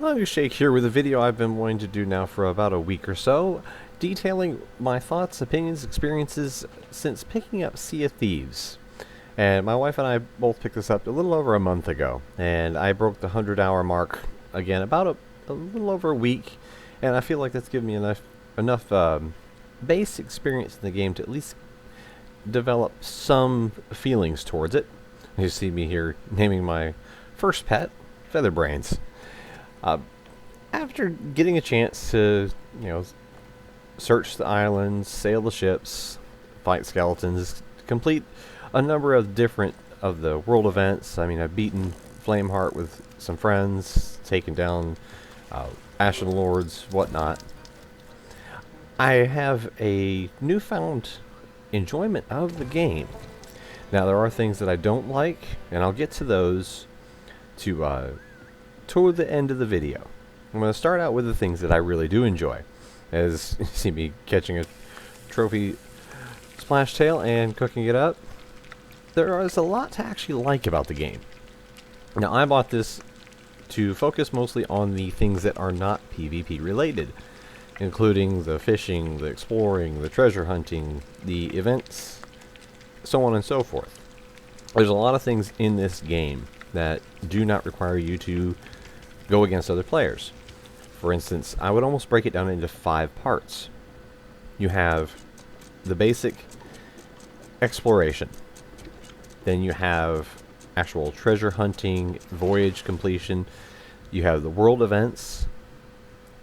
Hello, Shake here with a video I've been wanting to do now for about a week or so, detailing my thoughts, opinions, experiences since picking up Sea of Thieves. And my wife and I both picked this up a little over a month ago, and I broke the 100-hour mark again about a little over a week, and I feel like that's given me enough base experience in the game to at least develop some feelings towards it. You see me here naming my first pet, Featherbrains. After getting a chance to, search the islands, sail the ships, fight skeletons, complete a number of different of the world events. I mean, I've beaten Flameheart with some friends, taken down Ashen Lords, whatnot. I have a newfound enjoyment of the game. Now, there are things that I don't like, and I'll get to those toward the end of the video. I'm going to start out with the things that I really do enjoy. As you see me catching a trophy Splashtail and cooking it up. There is a lot to actually like about the game. Now, I bought this to focus mostly on the things that are not PvP related, including the fishing, the exploring, the treasure hunting, the events, so on and so forth. There's a lot of things in this game that do not require you to go against other players. For instance, I would almost break it down into 5 parts. You have the basic exploration. Then you have actual treasure hunting, voyage completion. You have the world events.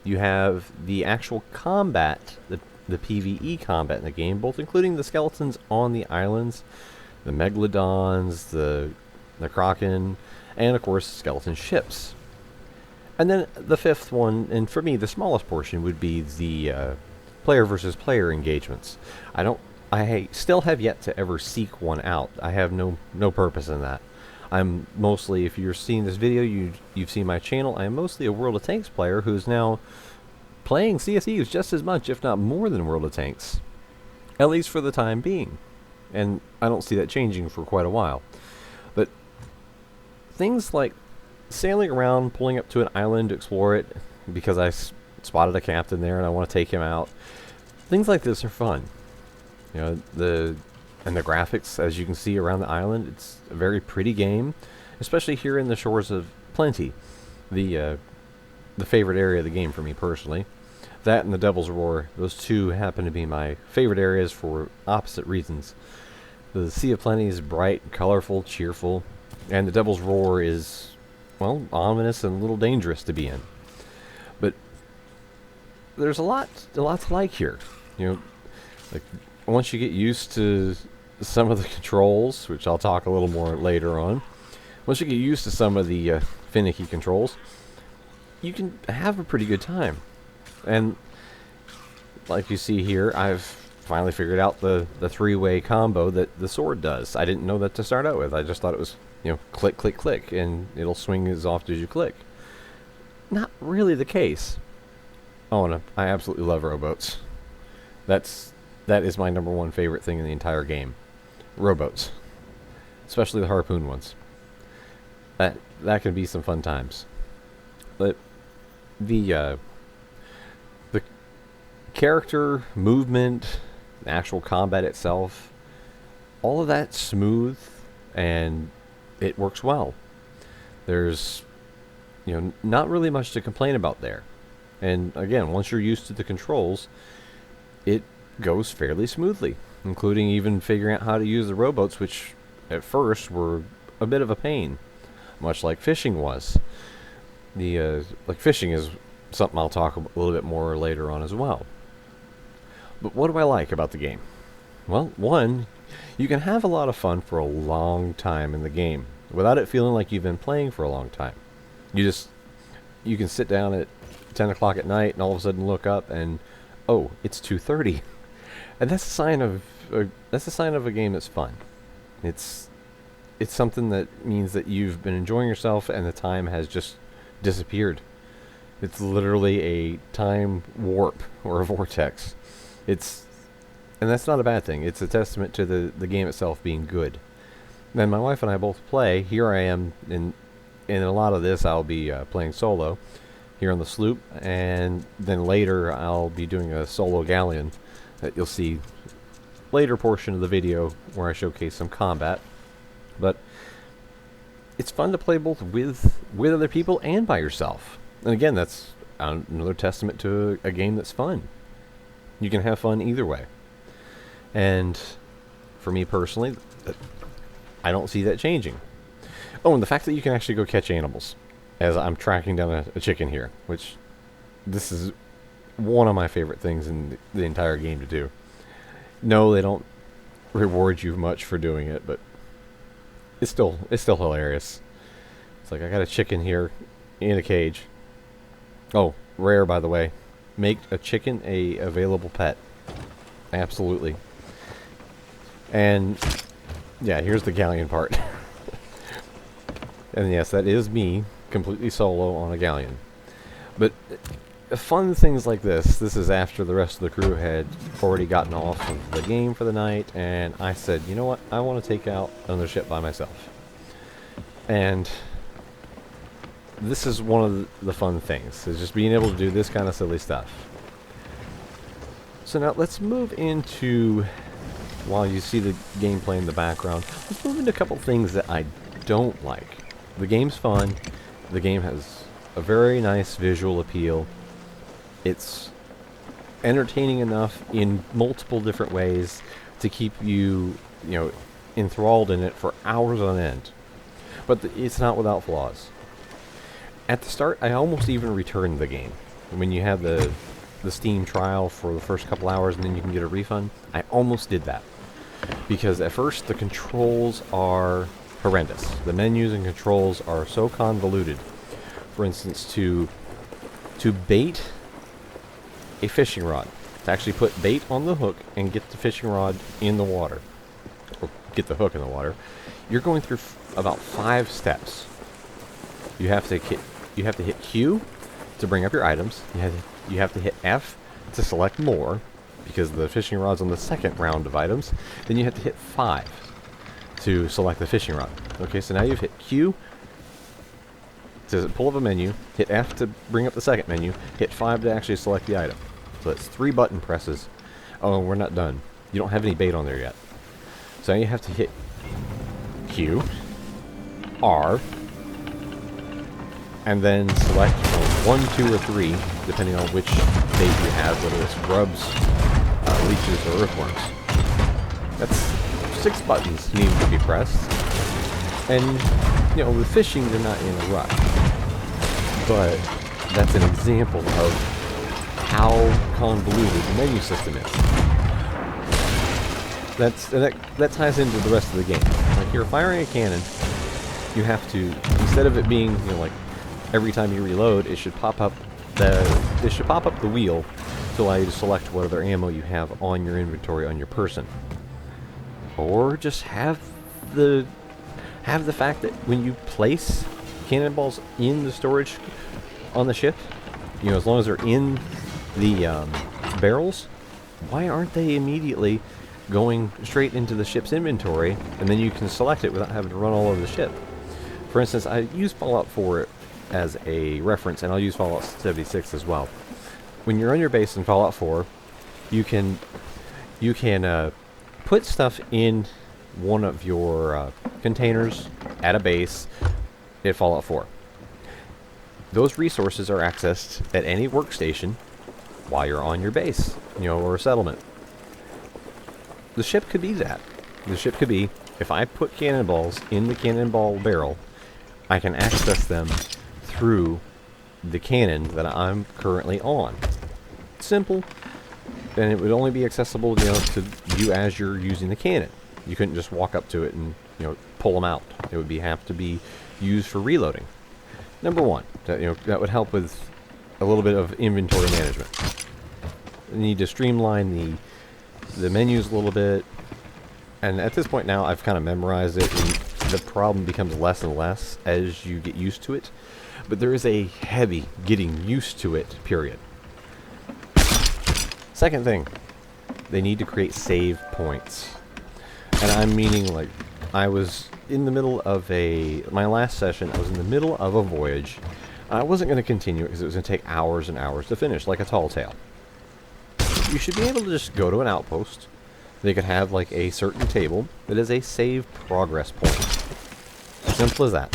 You have the actual combat, the PvE combat in the game, both including the skeletons on the islands, the megalodons, the kraken, and of course skeleton ships. And then the 5th one, and for me the smallest portion, would be the player versus player engagements. I still have yet to ever seek one out. I have no purpose in that. I'm mostly, if you're seeing this video, you've seen my channel, I am mostly a World of Tanks player who's now playing Sea of Thieves just as much, if not more than World of Tanks. At least for the time being. And I don't see that changing for quite a while. But things like sailing around, pulling up to an island to explore it, because I spotted a captain there and I want to take him out. Things like this are fun. The graphics, as you can see around the island, it's a very pretty game, especially here in the shores of Plenty, the favorite area of the game for me personally. That and the Devil's Roar, those two happen to be my favorite areas for opposite reasons. The Sea of Plenty is bright, colorful, cheerful, and the Devil's Roar is, well, ominous and a little dangerous to be in. But there's a lot to like here. Like once you get used to some of the controls, which I'll talk a little more later on, once you get used to some of the finicky controls, you can have a pretty good time. And like you see here, I've finally figured out the 3-way combo that the sword does. I didn't know that to start out with. I just thought it was, click, click, click, and it'll swing as often as you click. Not really the case. Oh, and I absolutely love rowboats. That is my number 1 favorite thing in the entire game. Rowboats. Especially the harpoon ones. That can be some fun times. But the character, movement, the actual combat itself, all of that's smooth and it works well. There's not really much to complain about there. And again, once you're used to the controls, it goes fairly smoothly, including even figuring out how to use the rowboats, which at first were a bit of a pain, much like fishing was. Like fishing is something I'll talk a little bit more later on as well. But what do I like about the game? Well, one, you can have a lot of fun for a long time in the game without it feeling like you've been playing for a long time. You can sit down at 10 o'clock at night and all of a sudden look up and, oh, it's 2:30. And that's a sign of a game that's fun. It's something that means that you've been enjoying yourself and the time has just disappeared. It's literally a time warp or a vortex. And that's not a bad thing. It's a testament to the game itself being good. Then my wife and I both play. Here I am in a lot of this I'll be playing solo. here on the sloop, and then later I'll be doing a solo galleon that you'll see later portion of the video where I showcase some combat. But it's fun to play both with other people and by yourself. And again, that's another testament to a game that's fun. You can have fun either way. And for me personally, I don't see that changing. Oh, and the fact that you can actually go catch animals, as I'm tracking down a chicken here, which this is one of my favorite things in the entire game to do. No, they don't reward you much for doing it, but it's still hilarious. It's like, I got a chicken here in a cage. Oh, rare, by the way. Make a chicken a available pet. Absolutely. And yeah, here's the galleon part. And yes, that is me completely solo on a galleon. But fun things like this is after the rest of the crew had already gotten off of the game for the night, and I said, you know what, I want to take out another ship by myself. And this is one of the fun things, is just being able to do this kind of silly stuff. So now let's move into, while you see the gameplay in the background, let's move into a couple things that I don't like. The game's fun. The game has a very nice visual appeal. It's entertaining enough in multiple different ways to keep you, enthralled in it for hours on end. But it's not without flaws. At the start, I almost even returned the game. When you have the Steam trial for the first couple hours and then you can get a refund, I almost did that. Because at first, the controls are horrendous. The menus and controls are so convoluted. For instance, to bait a fishing rod, to actually put bait on the hook and get the fishing rod in the water, or get the hook in the water, you're going through about 5 steps. You have to hit Q to bring up your items. You have to hit F to select more, because the fishing rod's on the second round of items. Then you have to hit 5 to select the fishing rod. Okay, so now you've hit Q to pull up a menu, hit F to bring up the second menu, hit 5 to actually select the item. So that's 3 button presses. Oh, we're not done. You don't have any bait on there yet. So now you have to hit Q, R, and then select 1, 2, or 3, depending on which bait you have, whether it's grubs, leeches, or earthworms. That's 6 buttons needing to be pressed. And, with fishing, they're not in a rush. But that's an example of how convoluted the menu system is. That ties into the rest of the game. Like, you're firing a cannon, you have to, instead of it being, like, every time you reload, it should pop up the wheel to allow you to select what other ammo you have on your inventory on your person. Or just have the fact that when you place cannonballs in the storage on the ship, as long as they're in the barrels, why aren't they immediately going straight into the ship's inventory, and then you can select it without having to run all over the ship? For instance, I use Fallout 4 as a reference, and I'll use Fallout 76 as well. When you're on your base in Fallout 4, you can put stuff in one of your containers at a base in Fallout 4. Those resources are accessed at any workstation while you're on your base, or a settlement. The ship could be that. The ship could be, if I put cannonballs in the cannonball barrel, I can access them through the cannon that I'm currently on. Simple. And it would only be accessible, to you as you're using the cannon. You couldn't just walk up to it and, pull them out. It would have to be used for reloading. Number one, that would help with a little bit of inventory management. You need to streamline the menus a little bit. And at this point now, I've kind of memorized it, and the problem becomes less and less as you get used to it. But there is a heavy getting used to it period. Second thing, they need to create save points. And I'm meaning, like, I was in the middle of my last session, I was in the middle of a voyage. I wasn't going to continue it because it was going to take hours and hours to finish, like a tall tale. You should be able to just go to an outpost. They could have like a certain table that is a save progress point. Simple as that.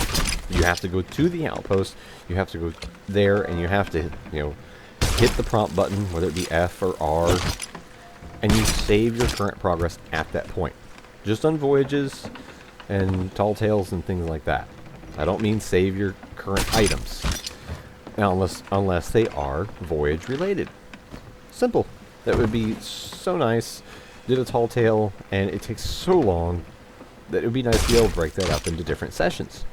You have to go to the outpost, you have to go there, and you have to, you know, hit the prompt button, whether it be F or R, and you save your current progress at that point. Just on voyages and tall tales and things like that. I don't mean save your current items. Now, unless they are voyage related. Simple. That would be so nice. Did a tall tale, and it takes so long that it would be nice to be able to break that up into different sessions.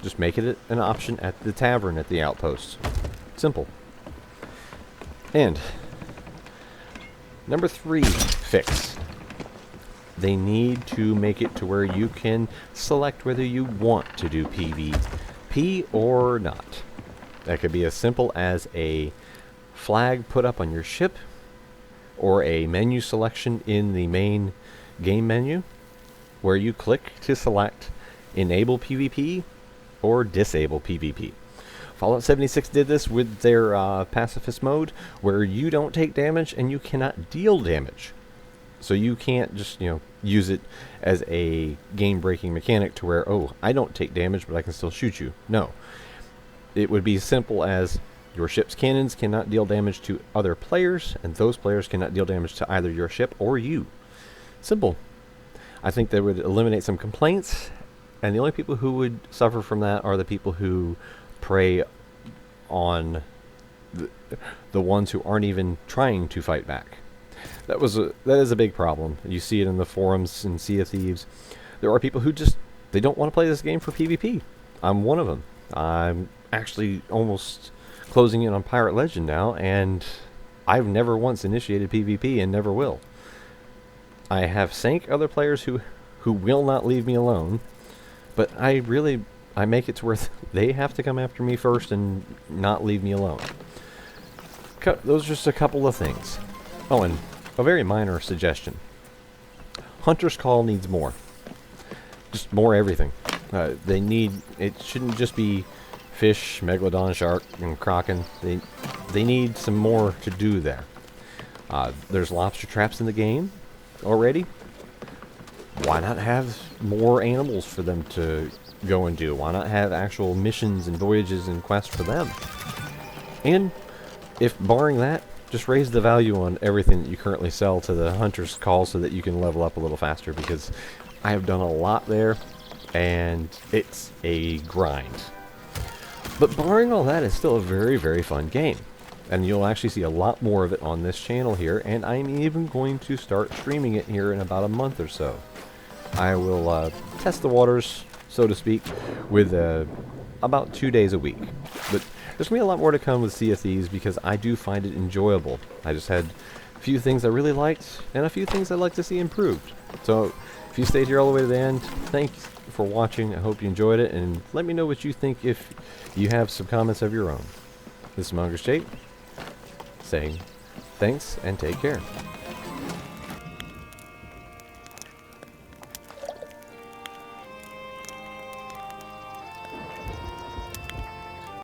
Just make it an option at the tavern at the outpost. Simple. And number 3 fix. They need to make it to where you can select whether you want to do PvP or not. That could be as simple as a flag put up on your ship, or a menu selection in the main game menu, where you click to select enable PvP or disable PvP. Fallout 76 did this with their pacifist mode, where you don't take damage and you cannot deal damage. So you can't just, you know, use it as a game-breaking mechanic to where, oh, I don't take damage, but I can still shoot you. No. It would be simple as your ship's cannons cannot deal damage to other players, and those players cannot deal damage to either your ship or you. Simple. I think that would eliminate some complaints, and the only people who would suffer from that are the people who prey on the ones who aren't even trying to fight back. That is a big problem. You see it in the forums in Sea of Thieves. There are people who just, they don't want to play this game for PvP. I'm one of them. I'm actually almost closing in on Pirate Legend now, and I've never once initiated PvP and never will. I have sank other players who will not leave me alone, but I make it to where they have to come after me first and not leave me alone. Those are just a couple of things. Oh, and a very minor suggestion. Hunter's Call needs more. Just more everything. It shouldn't just be fish, megalodon, shark, and kraken. They need some more to do there. There's lobster traps in the game already. Why not have more animals for them to go and do? Why not have actual missions and voyages and quests for them? And if barring that, just raise the value on everything that you currently sell to the Hunter's Call so that you can level up a little faster, because I have done a lot there and it's a grind. But barring all that, it's still a very, very fun game. And you'll actually see a lot more of it on this channel here, and I'm even going to start streaming it here in about a month or so. I will test the waters, so to speak, with about 2 days a week. But there's going to be a lot more to come with Sea of Thieves, because I do find it enjoyable. I just had a few things I really liked, and a few things I'd like to see improved. So if you stayed here all the way to the end, thanks for watching. I hope you enjoyed it, and let me know what you think if you have some comments of your own. This is Monger's Jake, saying thanks and take care.